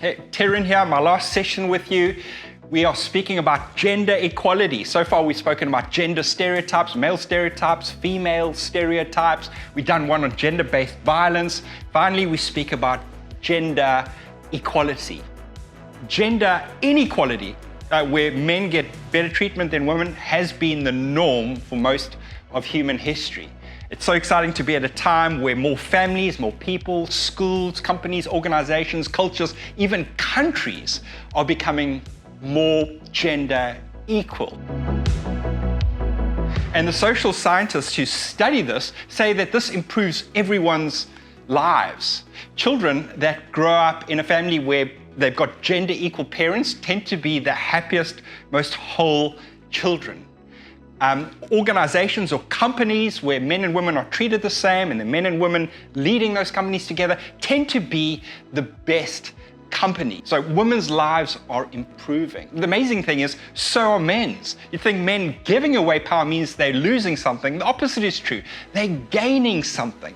Hey, Terran here, my last session with you. We are speaking about gender equality. So far we've spoken about gender stereotypes, male stereotypes, female stereotypes. We've done one on gender-based violence. Finally, we speak about gender equality. Gender inequality, where men get better treatment than women, has been the norm for most of human history. It's so exciting to be at a time where more families, more people, schools, companies, organizations, cultures, even countries are becoming more gender equal. And the social scientists who study this say that this improves everyone's lives. Children that grow up in a family where they've got gender equal parents tend to be the happiest, most whole children. Organizations or companies where men and women are treated the same and the men and women leading those companies together tend to be the best company. So women's lives are improving. The amazing thing is, so are men's. You'd think men giving away power means they're losing something. The opposite is true. They're gaining something.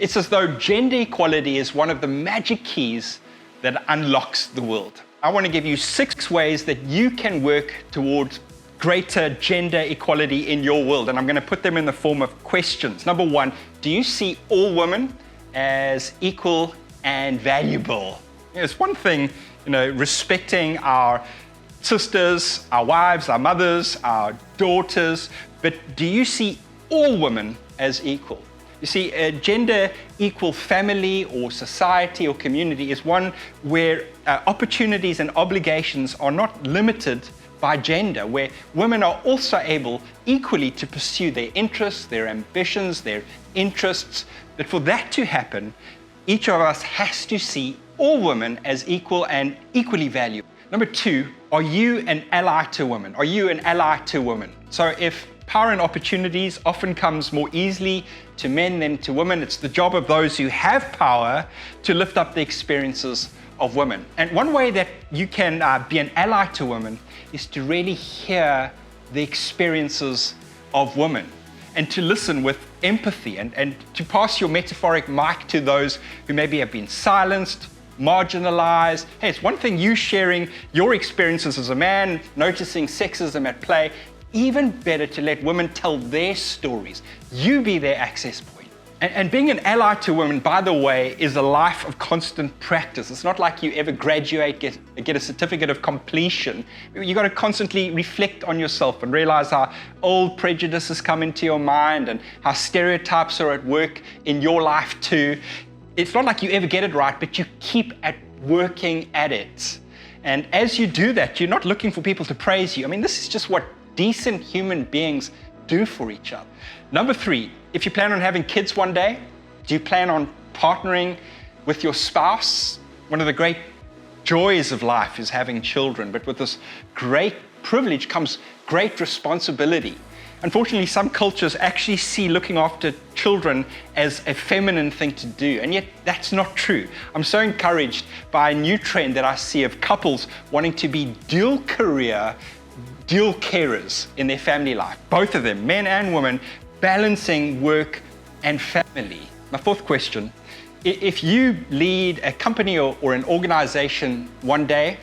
It's as though gender equality is one of the magic keys that unlocks the world. I want to give you 6 ways that you can work towards greater gender equality in your world, and I'm going to put them in the form of questions. Number 1, do you see all women as equal and valuable? It's one thing, respecting our sisters, our wives, our mothers, our daughters, but do you see all women as equal? You see, a gender equal family or society or community is one where opportunities and obligations are not limited by gender, where women are also able equally to pursue their interests, their ambitions, their interests. But for that to happen, each of us has to see all women as equal and equally valuable. Number 2, are you an ally to women? Are you an ally to women? So if power and opportunities often comes more easily to men than to women, it's the job of those who have power to lift up the experiences of women. And one way that you can be an ally to women is to really hear the experiences of women and to listen with empathy and to pass your metaphoric mic to those who maybe have been silenced, marginalized. Hey, it's one thing you sharing your experiences as a man, noticing sexism at play, even better to let women tell their stories. You be their access point. And being an ally to women, by the way, is a life of constant practice. It's not like you ever graduate, get a certificate of completion. You've got to constantly reflect on yourself and realize how old prejudices come into your mind and how stereotypes are at work in your life too. It's not like you ever get it right, but you keep at working at it. And as you do that, you're not looking for people to praise you. I mean, this is just what decent human beings do for each other. Number 3, if you plan on having kids one day, do you plan on partnering with your spouse? One of the great joys of life is having children, but with this great privilege comes great responsibility. Unfortunately, some cultures actually see looking after children as a feminine thing to do, and yet that's not true. I'm so encouraged by a new trend that I see of couples wanting to be dual career, dual carers in their family life. Both of them, men and women, balancing work and family. My 4th question, if you lead a company or an organization one day,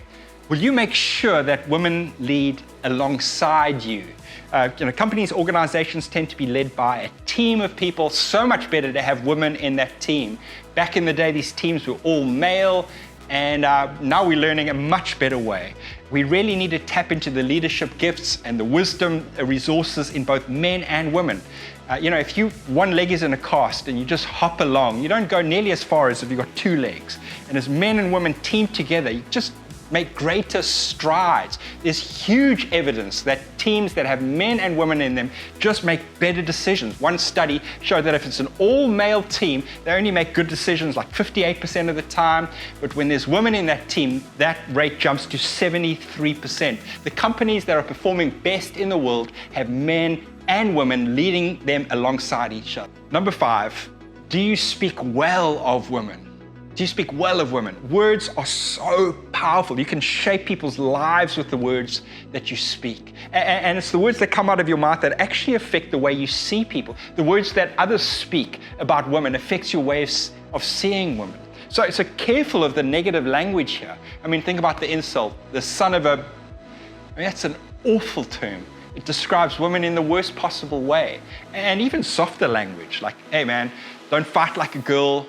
will you make sure that women lead alongside you? Companies, organizations tend to be led by a team of people. So much better to have women in that team. Back in the day, these teams were all male, and now we're learning a much better way. We really need to tap into the leadership gifts and the wisdom, resources in both men and women. If one leg is in a cast and you just hop along, you don't go nearly as far as if you've got 2 legs. And as men and women team together, you just make greater strides. There's huge evidence that teams that have men and women in them just make better decisions. One study showed that if it's an all-male team, they only make good decisions like 58% of the time, but when there's women in that team, that rate jumps to 73%. The companies that are performing best in the world have men and women leading them alongside each other. Number 5, do you speak well of women? Do you speak well of women? Words are so powerful. You can shape people's lives with the words that you speak. And it's the words that come out of your mouth that actually affect the way you see people. The words that others speak about women affects your way of seeing women. So careful of the negative language here. I mean, think about the insult, the son of a, I mean, that's an awful term. It describes women in the worst possible way. And even softer language, like, hey man, don't fight like a girl,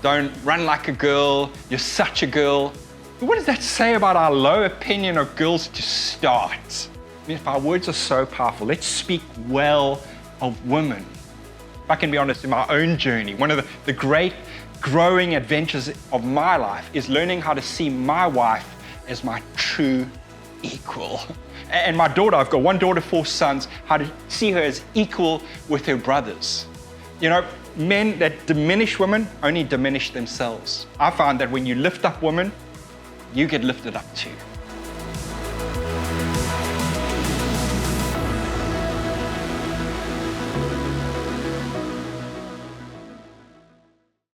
don't run like a girl, you're such a girl. What does that say about our low opinion of girls to start? I mean, if our words are so powerful, let's speak well of women. If I can be honest, in my own journey, one of the great growing adventures of my life is learning how to see my wife as my true equal. And my daughter, I've got one daughter, 4 sons, how to see her as equal with her brothers. You know, men that diminish women only diminish themselves. I found that when you lift up women, you get lifted up too.